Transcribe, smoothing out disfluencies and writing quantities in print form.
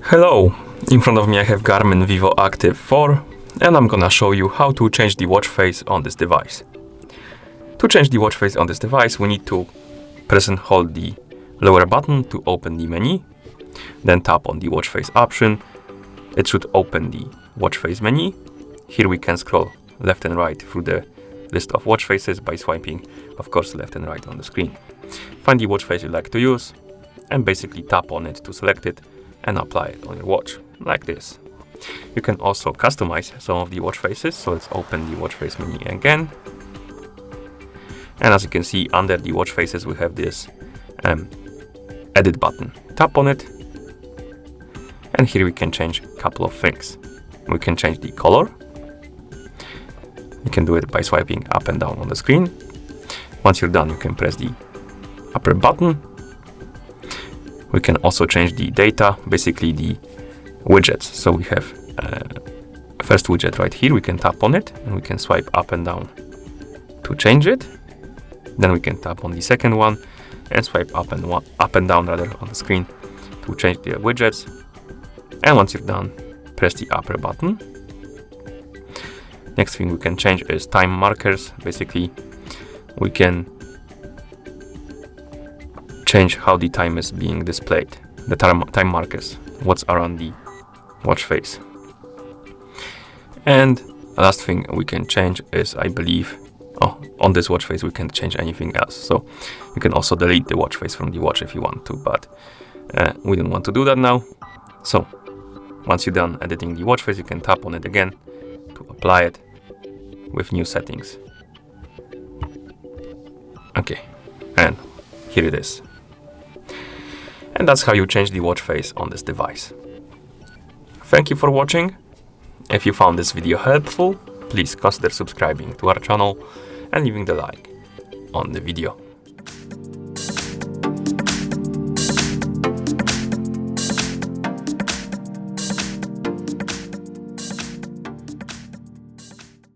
Hello, in front of me I have GARMIN Vivoactive 4 and I'm gonna show you how to change the watch face on this device. To change the watch face on this device, we need to press and hold the lower button to open the menu, then tap on the watch face option. It should open the watch face menu. Here we can scroll left and right through the list of watch faces by swiping, of course, left and right on the screen. Find the watch face you like to use and basically tap on it to select it and apply it on your watch, like this. You can also customize some of the watch faces, so let's open the watch face menu again. And as you can see, under the watch faces we have this edit button. Tap on it, and here we can change a couple of things. We can change the color. You can do it by swiping up and down on the screen. Once you're done, you can press the upper button. We can also change the data, basically the widgets. So we have first widget right here. We can tap on it and we can swipe up and down to change it. Then we can tap on the second one and swipe up and down rather on the screen to change the widgets. And once you're done, press the upper button. Next thing we can change is time markers. Basically, we can change how the time is being displayed, the time markers, what's around the watch face. And last thing we can change is, I believe, on this watch face we can't change anything else. So you can also delete the watch face from the watch if you want to, but we don't want to do that now. So once you're done editing the watch face, you can tap on it again to apply it with new settings. Okay, and here it is. And that's how you change the watch face on this device. Thank you for watching. If you found this video helpful, please consider subscribing to our channel and leaving the like on the video.